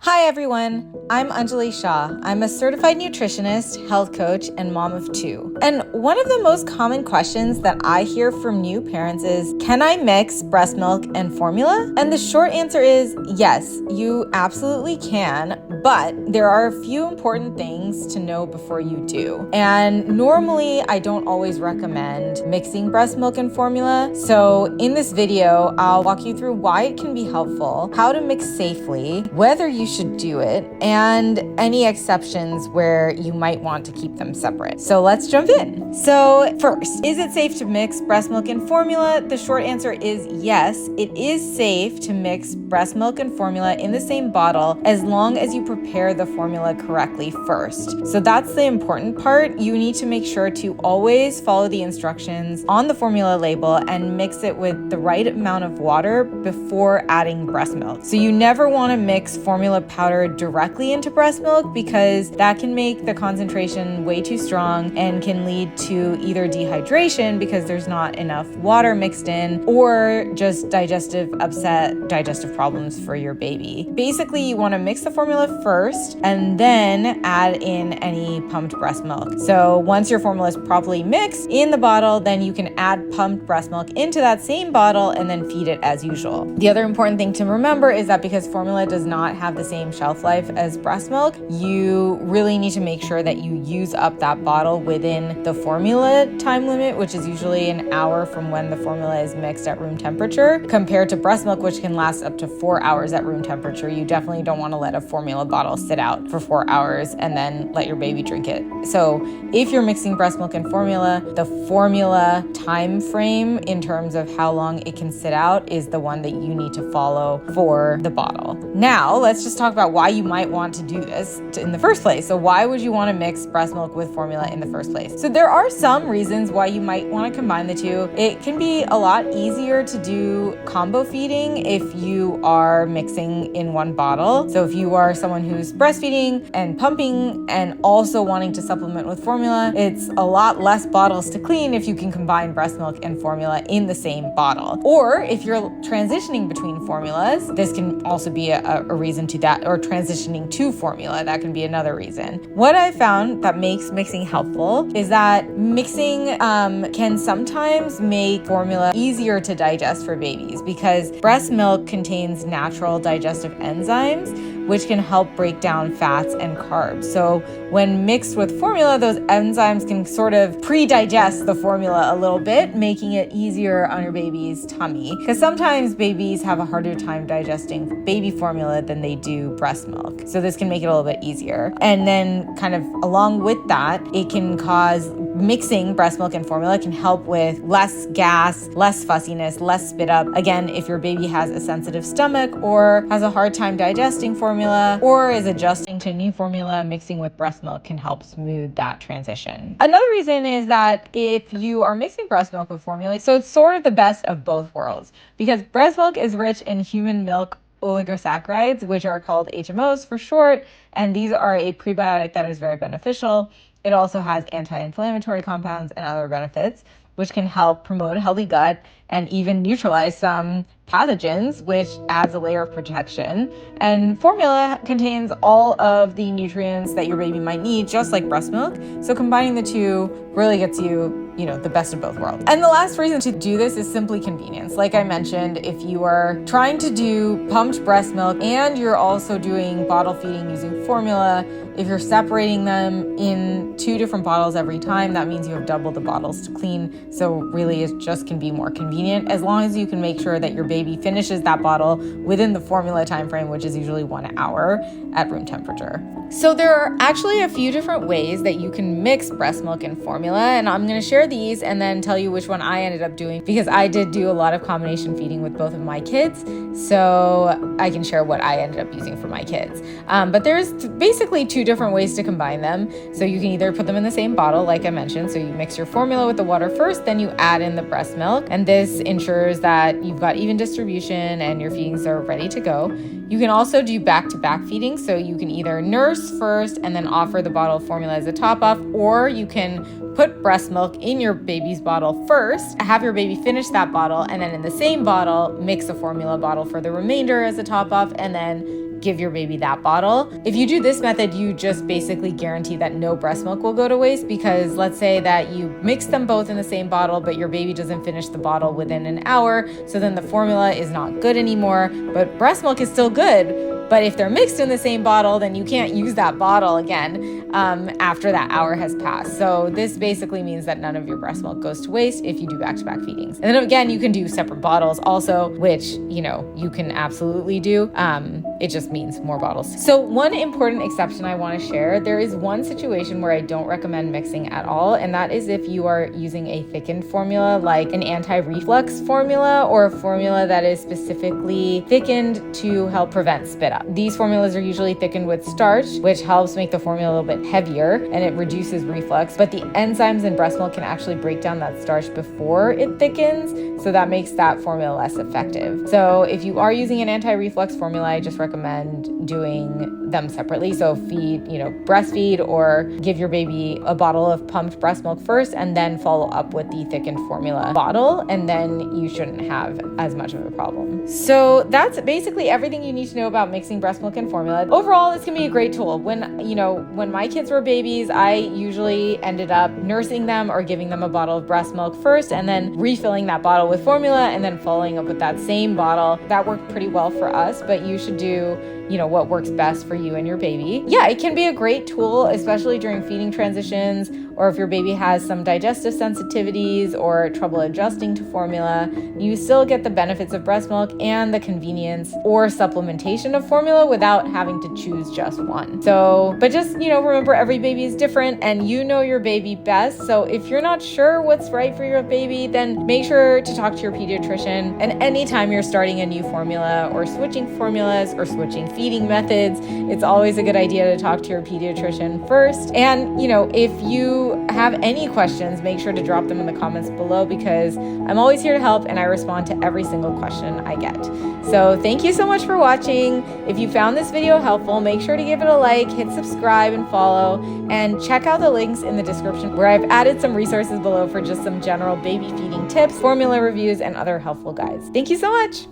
Hi everyone, I'm Anjali Shah. I'm a certified nutritionist, health coach, and mom of two. And one of the most common questions that I hear from new parents is, can I mix breast milk and formula? And the short answer is yes, you absolutely can, but there are a few important things to know before you do. And normally I don't always recommend mixing breast milk and formula. So in this video, I'll walk you through why it can be helpful, how to mix safely, whether you should do it, and any exceptions where you might want to keep them separate. So let's jump in. So first, is it safe to mix breast milk and formula? The short answer is yes, it is safe to mix breast milk and formula in the same bottle as long as you prepare the formula correctly first. So that's the important part. You need to make sure to always follow the instructions on the formula label and mix it with the right amount of water before adding breast milk. So you never want to mix formula powder directly into breast milk because that can make the concentration way too strong and can lead to either dehydration because there's not enough water mixed in, or just digestive problems for your baby. Basically, you want to mix the formula first and then add in any pumped breast milk. So once your formula is properly mixed in the bottle, then you can add pumped breast milk into that same bottle and then feed it as usual. The other important thing to remember is that because formula does not have the same shelf life as breast milk, you really need to make sure that you use up that bottle within the formula time limit, which is usually an hour from when the formula is mixed at room temperature, compared to breast milk, which can last up to 4 hours at room temperature. You definitely don't want to let a formula bottle sit out for 4 hours and then let your baby drink it. So if you're mixing breast milk and formula, the formula time frame in terms of how long it can sit out is the one that you need to follow for the bottle. Now, let's just talk about why you might want to do this in the first place. So why would you want to mix breast milk with formula in the first place? So there are some reasons why you might want to combine the two. It can be a lot easier to do combo feeding if you are mixing in one bottle. So if you are someone who's breastfeeding and pumping and also wanting to supplement with formula, it's a lot less bottles to clean if you can combine breast milk and formula in the same bottle. Or if you're transitioning between formulas, this can also be a reason to that, or transitioning to formula, that can be another reason. What I found that makes mixing helpful is that mixing can sometimes make formula easier to digest for babies because breast milk contains natural digestive enzymes which can help break down fats and carbs. So when mixed with formula, those enzymes can sort of pre-digest the formula a little bit, making it easier on your baby's tummy. Because sometimes babies have a harder time digesting baby formula than they do breast milk. So this can make it a little bit easier. And then kind of along with that, it can cause mixing breast milk and formula can help with less gas, less fussiness, less spit up. Again, if your baby has a sensitive stomach or has a hard time digesting formula or is adjusting to new formula, mixing with breast milk can help smooth that transition. Another reason is that if you are mixing breast milk with formula, so it's sort of the best of both worlds because breast milk is rich in human milk oligosaccharides, which are called HMOs for short, and these are a prebiotic that is very beneficial. It also has anti-inflammatory compounds and other benefits, which can help promote a healthy gut and even neutralize some pathogens, which adds a layer of protection. And formula contains all of the nutrients that your baby might need, just like breast milk. So combining the two really gets you the best of both worlds. And the last reason to do this is simply convenience. Like I mentioned, if you are trying to do pumped breast milk and you're also doing bottle feeding using formula, if you're separating them in 2 different bottles every time, that means you have double the bottles to clean. So really it just can be more convenient as long as you can make sure that your baby finishes that bottle within the formula time frame, which is usually 1 hour at room temperature. So there are actually a few different ways that you can mix breast milk and formula, and I'm going to share these and then tell you which one I ended up doing because I did do a lot of combination feeding with both of my kids, so I can share what I ended up using for my kids. But there's basically 2 different ways to combine them. So you can either put them in the same bottle, like I mentioned, so you mix your formula with the water first, then you add in the breast milk, and this ensures that you've got even distribution and your feedings are ready to go. You can also do back-to-back feeding, so you can either nurse first and then offer the bottle of formula as a top-off, or you can put breast milk in your baby's bottle first, have your baby finish that bottle, and then in the same bottle, mix a formula bottle for the remainder as a top-off, and then give your baby that bottle. If you do this method, you just basically guarantee that no breast milk will go to waste, because let's say that you mix them both in the same bottle, but your baby doesn't finish the bottle within an hour, so then the formula is not good anymore, but breast milk is still good. But if they're mixed in the same bottle, then you can't use that bottle again after that hour has passed. So this basically means that none of your breast milk goes to waste if you do back-to-back feedings. And then again, you can do separate bottles also, which, you can absolutely do. It just means more bottles. So one important exception I want to share, there is one situation where I don't recommend mixing at all, and that is if you are using a thickened formula like an anti-reflux formula, or a formula that is specifically thickened to help prevent spit up. These formulas are usually thickened with starch, which helps make the formula a little bit heavier and it reduces reflux, but the enzymes in breast milk can actually break down that starch before it thickens, so that makes that formula less effective. So if you are using an anti-reflux formula, I just recommend doing them separately. So breastfeed or give your baby a bottle of pumped breast milk first and then follow up with the thickened formula bottle, and then you shouldn't have as much of a problem. So that's basically everything you need to know about mixing breast milk and formula. Overall, this can be a great tool. When my kids were babies, I usually ended up nursing them or giving them a bottle of breast milk first and then refilling that bottle with formula and then following up with that same bottle. That worked pretty well for us, but you should do what works best for you and your baby. Yeah, it can be a great tool, especially during feeding transitions, or if your baby has some digestive sensitivities or trouble adjusting to formula. You still get the benefits of breast milk and the convenience or supplementation of formula without having to choose just one. But just, remember, every baby is different and you know your baby best. So if you're not sure what's right for your baby, then make sure to talk to your pediatrician. And anytime you're starting a new formula or switching formulas or switching feeding methods, it's always a good idea to talk to your pediatrician first. And, if you have any questions, make sure to drop them in the comments below, because I'm always here to help and I respond to every single question I get. So thank you so much for watching. If you found this video helpful, make sure to give it a like, hit subscribe and follow, and check out the links in the description where I've added some resources below for just some general baby feeding tips, formula reviews, and other helpful guides. Thank you so much.